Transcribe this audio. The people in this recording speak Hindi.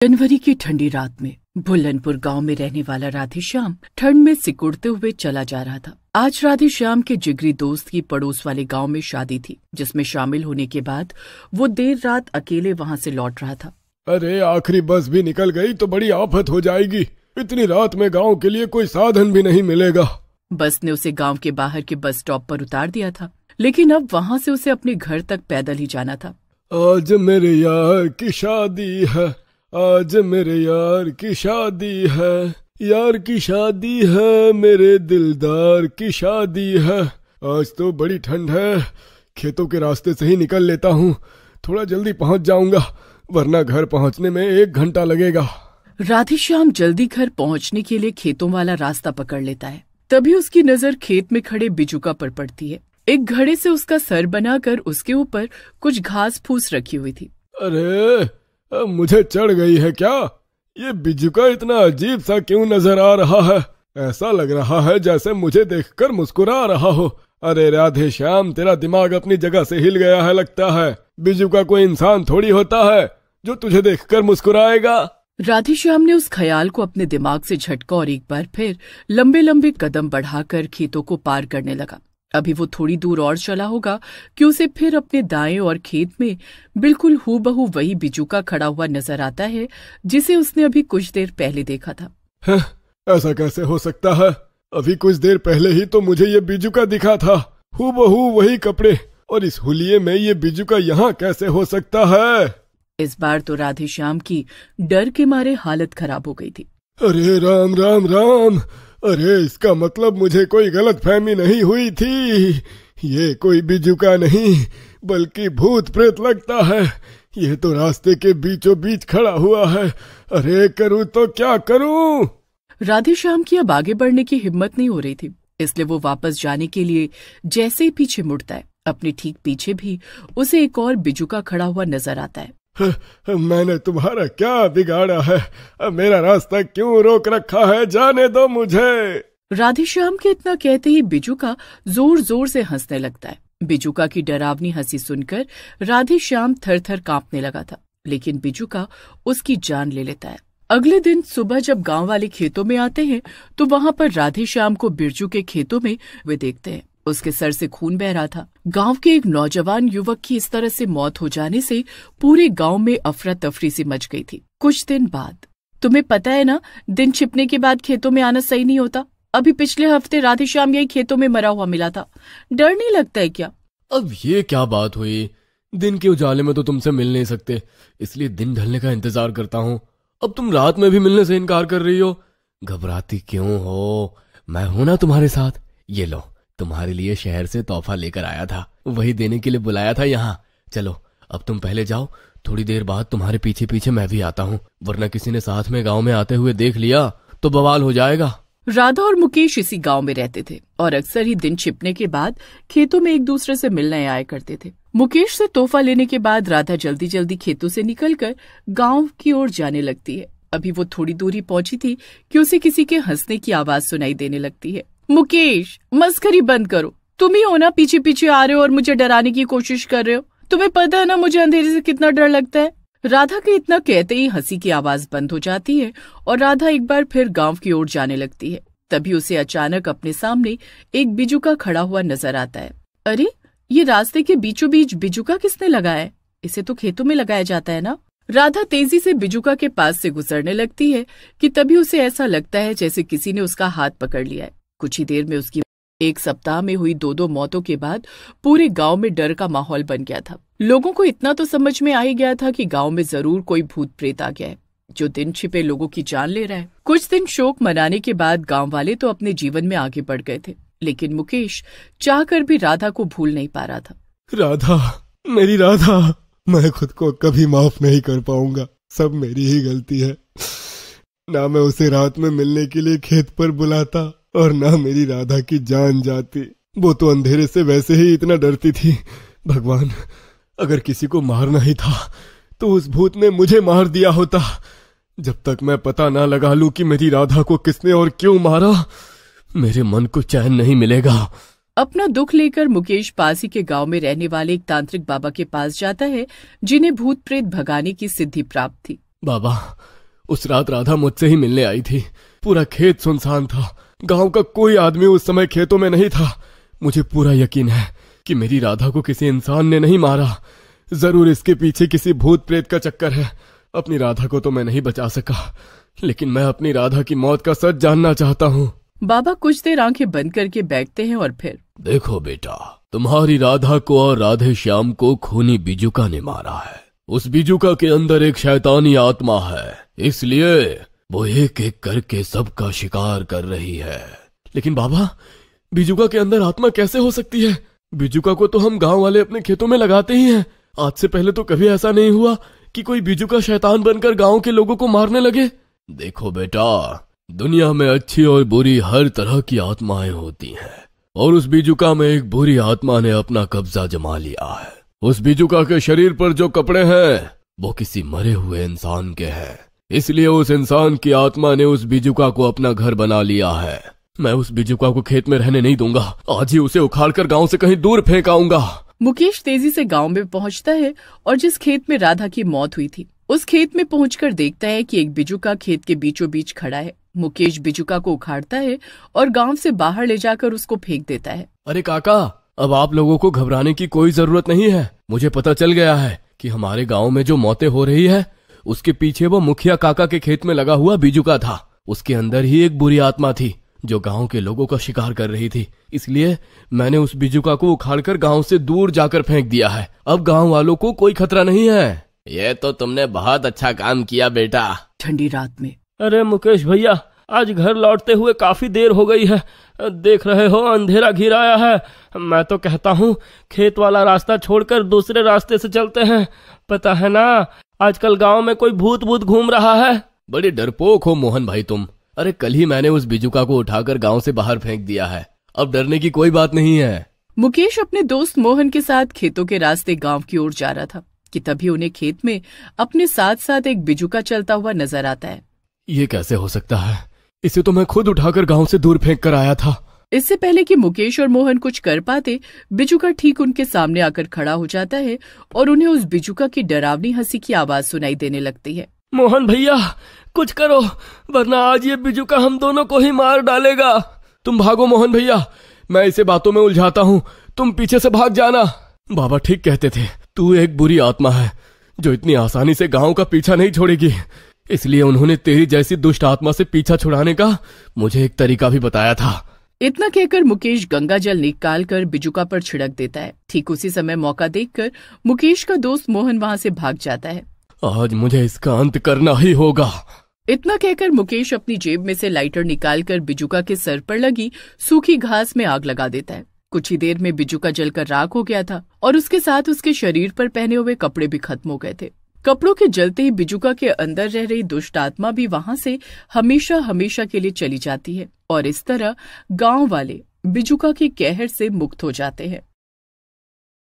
जनवरी की ठंडी रात में भुल्लनपुर गांव में रहने वाला राधेश्याम ठंड में सिकुड़ते हुए चला जा रहा था। आज राधेश्याम के जिगरी दोस्त की पड़ोस वाले गांव में शादी थी, जिसमें शामिल होने के बाद वो देर रात अकेले वहां से लौट रहा था। अरे आखिरी बस भी निकल गई तो बड़ी आफत हो जाएगी। इतनी रात में गांव के लिए कोई साधन भी नहीं मिलेगा। बस ने उसे गांव के बाहर के बस स्टॉप पर उतार दिया था, लेकिन अब वहां से उसे अपने घर तक पैदल ही जाना था। आज मेरे यार की शादी है, आज मेरे यार की शादी है, यार की शादी है, मेरे दिलदार की शादी है। आज तो बड़ी ठंड है, खेतों के रास्ते से ही निकल लेता हूँ। थोड़ा जल्दी पहुँच जाऊंगा, वरना घर पहुँचने में 1 घंटा लगेगा। राधेश्याम जल्दी घर पहुँचने के लिए खेतों वाला रास्ता पकड़ लेता है। तभी उसकी नजर खेत में खड़े बिजुका पर पड़ती है। एक घड़े से उसका सर बनाकर उसके ऊपर कुछ घास फूस रखी हुई थी। अरे मुझे चढ़ गई है क्या? ये बिजुका इतना अजीब सा क्यों नजर आ रहा है? ऐसा लग रहा है जैसे मुझे देखकर मुस्कुरा रहा हो। अरे राधेश्याम, तेरा दिमाग अपनी जगह से हिल गया है लगता है। बिजुका कोई इंसान थोड़ी होता है जो तुझे देखकर मुस्कुराएगा। राधेश्याम ने उस ख्याल को अपने दिमाग से झटका और एक बार फिर लंबे लंबे कदम बढ़ाकर खेतों को पार करने लगा। अभी वो थोड़ी दूर और चला होगा कि उसे फिर अपने दाएं और खेत में बिल्कुल हूबहू वही बिजुका खड़ा हुआ नजर आता है जिसे उसने अभी कुछ देर पहले देखा था। ऐसा कैसे हो सकता है? अभी कुछ देर पहले ही तो मुझे ये बिजुका दिखा था, हूबहू वही कपड़े, और इस हुलिये में ये बिजुका यहाँ कैसे हो सकता है? इस बार तो राधेश्याम की डर के मारे हालत खराब हो गई थी। अरे राम राम राम, अरे इसका मतलब मुझे कोई गलतफहमी नहीं हुई थी। ये कोई बिजुका नहीं बल्कि भूत प्रेत लगता है। ये तो रास्ते के बीचों बीच खड़ा हुआ है। अरे करूँ तो क्या करूँ? राधेश्याम की अब आगे बढ़ने की हिम्मत नहीं हो रही थी, इसलिए वो वापस जाने के लिए जैसे ही पीछे मुड़ता है, अपने ठीक पीछे भी उसे एक और बिजुका खड़ा हुआ नजर आता है। मैंने तुम्हारा क्या बिगाड़ा है? मेरा रास्ता क्यों रोक रखा है? जाने दो मुझे। राधेश्याम के इतना कहते ही बिजुका जोर जोर से हंसने लगता है। बिजुका की डरावनी हंसी सुनकर राधेश्याम थर थर कांपने लगा था, लेकिन बिजुका उसकी जान ले लेता है। अगले दिन सुबह जब गांव वाले खेतों में आते हैं तो वहां पर राधेश्याम को बिरजू के खेतों में वे देखते हैं। उसके सर से खून बह रहा था। गांव के एक नौजवान युवक की इस तरह से मौत हो जाने से पूरे गांव में अफरा तफरी सी मच गई थी। कुछ दिन बाद, तुम्हें पता है ना, दिन छिपने के बाद खेतों में आना सही नहीं होता। अभी पिछले हफ्ते राधेश्याम यही खेतों में मरा हुआ मिला था। डर नहीं लगता है क्या? अब ये क्या बात हुई? दिन के उजाले में तो तुमसे मिल नहीं सकते, इसलिए दिन ढलने का इंतजार करता हूँ। अब तुम रात में भी मिलने से इनकार कर रही हो। घबराती क्यों हो? मैं हूं ना तुम्हारे साथ। ये लो, तुम्हारे लिए शहर से तोहफा लेकर आया था, वही देने के लिए बुलाया था यहाँ। चलो अब तुम पहले जाओ, थोड़ी देर बाद तुम्हारे पीछे पीछे मैं भी आता हूँ, वरना किसी ने साथ में गांव में आते हुए देख लिया तो बवाल हो जाएगा। राधा और मुकेश इसी गांव में रहते थे और अक्सर ही दिन छिपने के बाद खेतों में एक दूसरे से मिलने आया करते थे। मुकेश से तोहफा लेने के बाद राधा जल्दी जल्दी खेतों से निकलकर गांव की ओर जाने लगती है। अभी वो थोड़ी दूरी पहुंची थी कि उसे किसी के हंसने की आवाज सुनाई देने लगती है। मुकेश, मस्करी बंद करो। तुम ही हो ना पीछे पीछे आ रहे हो और मुझे डराने की कोशिश कर रहे हो? तुम्हें पता है ना मुझे अंधेरे से कितना डर लगता है। राधा के इतना कहते ही हंसी की आवाज बंद हो जाती है और राधा एक बार फिर गांव की ओर जाने लगती है। तभी उसे अचानक अपने सामने एक बिजुका खड़ा हुआ नजर आता है। अरे, ये रास्ते के बीचों बीच बिजुका किसने लगाया है? इसे तो खेतों में लगाया जाता है ना। राधा तेजी से बिजुका के पास से गुजरने लगती है कि तभी उसे ऐसा लगता है जैसे किसी ने उसका हाथ पकड़ लिया है। कुछ ही देर में उसकी 1 सप्ताह में हुई 2 मौतों के बाद पूरे गांव में डर का माहौल बन गया था। लोगों को इतना तो समझ में आ ही गया था कि गांव में जरूर कोई भूत प्रेत आ गया है जो दिन छिपे लोगों की जान ले रहा है। कुछ दिन शोक मनाने के बाद गांव वाले तो अपने जीवन में आगे बढ़ गए थे, लेकिन मुकेश चाहकर भी राधा को भूल नहीं पा रहा था। राधा, मेरी राधा, मैं खुद को कभी माफ नहीं कर पाऊंगा। सब मेरी ही गलती है। ना मैं उसे रात में मिलने के लिए खेत पर बुलाता और ना मेरी राधा की जान जाती। वो तो अंधेरे से वैसे ही इतना डरती थी। भगवान, अगर किसी को मारना ही था तो उस भूत ने मुझे मार दिया होता। जब तक मैं पता ना लगा लूं कि मेरी राधा को किसने और क्यों मारा, मेरे मन को चैन नहीं मिलेगा। अपना दुख लेकर मुकेश पास ही के गांव में रहने वाले एक तांत्रिक बाबा के पास जाता है, जिन्हें भूत प्रेत भगाने की सिद्धि प्राप्त थी। बाबा, उस रात राधा मुझसे ही मिलने आई थी। पूरा खेत सुनसान था, गांव का कोई आदमी उस समय खेतों में नहीं था। मुझे पूरा यकीन है कि मेरी राधा को किसी इंसान ने नहीं मारा। जरूर इसके पीछे किसी भूत प्रेत का चक्कर है। अपनी राधा को तो मैं नहीं बचा सका, लेकिन मैं अपनी राधा की मौत का सच जानना चाहता हूँ। बाबा कुछ देर आंखें बंद करके बैठते हैं और फिर, देखो बेटा, तुम्हारी राधा को और राधे श्याम को खूनी बिजुका ने मारा है। उस बिजुका के अंदर एक शैतानी आत्मा है, इसलिए वो एक एक करके सबका शिकार कर रही है। लेकिन बाबा, बिजुका के अंदर आत्मा कैसे हो सकती है? बिजुका को तो हम गांव वाले अपने खेतों में लगाते ही हैं। आज से पहले तो कभी ऐसा नहीं हुआ कि कोई बिजुका शैतान बनकर गांव के लोगों को मारने लगे। देखो बेटा, दुनिया में अच्छी और बुरी हर तरह की आत्माएं होती हैं, और उस बिजुका में एक बुरी आत्मा ने अपना कब्जा जमा लिया है। उस बिजुका के शरीर पर जो कपड़े हैं वो किसी मरे हुए इंसान के हैं, इसलिए उस इंसान की आत्मा ने उस बिजुका को अपना घर बना लिया है। मैं उस बिजुका को खेत में रहने नहीं दूंगा। आज ही उसे उखाड़कर गांव से कहीं दूर फेंक आऊंगा। मुकेश तेजी से गांव में पहुंचता है और जिस खेत में राधा की मौत हुई थी उस खेत में पहुंचकर देखता है कि एक बिजुका खेत के बीचों बीच खड़ा है। मुकेश बिजुका को उखाड़ता है और गांव से बाहर ले जाकर उसको फेंक देता है। अरे काका, अब आप लोगों को घबराने की कोई जरूरत नहीं है। मुझे पता चल गया है कि हमारे गांव में जो मौतें हो रही है उसके पीछे वो मुखिया काका के खेत में लगा हुआ बिजुका था। उसके अंदर ही एक बुरी आत्मा थी जो गांव के लोगों का शिकार कर रही थी, इसलिए मैंने उस बिजुका को उखाड़कर गांव से दूर जाकर फेंक दिया है। अब गांव वालों को कोई खतरा नहीं है। ये तो तुमने बहुत अच्छा काम किया बेटा। ठंडी रात में, अरे मुकेश भैया, आज घर लौटते हुए काफी देर हो गई है। देख रहे हो अंधेरा घिर आया है। मैं तो कहता हूँ खेत वाला रास्ता छोड़कर दूसरे रास्ते से चलते हैं। पता है ना, आजकल गांव में कोई भूत घूम रहा है। बड़े डरपोक हो मोहन भाई तुम। अरे कल ही मैंने उस बिजुका को उठाकर गांव से बाहर फेंक दिया है, अब डरने की कोई बात नहीं है। मुकेश अपने दोस्त मोहन के साथ खेतों के रास्ते गांव की ओर जा रहा था कि तभी उन्हें खेत में अपने साथ साथ एक बिजुका चलता हुआ नजर आता है। ये कैसे हो सकता है? इसे तो मैं खुद उठाकर गांव से दूर फेंक कर आया था। इससे पहले कि मुकेश और मोहन कुछ कर पाते, बिजुका ठीक उनके सामने आकर खड़ा हो जाता है और उन्हें उस बिजुका की डरावनी हंसी की आवाज सुनाई देने लगती है। मोहन भैया, कुछ करो, वरना आज ये बिजुका हम दोनों को ही मार डालेगा। तुम भागो मोहन भैया, मैं इसे बातों में उलझाता हूँ, तुम पीछे से भाग जाना। बाबा ठीक कहते थे, तू एक बुरी आत्मा है जो इतनी आसानी से गांव का पीछा नहीं छोड़ेगी, इसलिए उन्होंने तेरी जैसी दुष्ट आत्मा से पीछा छुड़ाने का मुझे एक तरीका भी बताया था। इतना कहकर मुकेश गंगा जल निकालकर बिजुका पर छिड़क देता है। ठीक उसी समय मौका देखकर मुकेश का दोस्त मोहन वहाँ से भाग जाता है। आज मुझे इसका अंत करना ही होगा। इतना कहकर मुकेश अपनी जेब में से लाइटर निकालकर बिजुका के सर पर लगी सूखी घास में आग लगा देता है। कुछ ही देर में बिजुका जलकर राख हो गया था और उसके साथ उसके शरीर पर पहने हुए कपड़े भी खत्म हो गए थे। कपड़ों के जलते ही बिजुका के अंदर रह रही दुष्ट आत्मा भी वहां से हमेशा हमेशा के लिए चली जाती है और इस तरह गांव वाले बिजुका के कहर से मुक्त हो जाते हैं।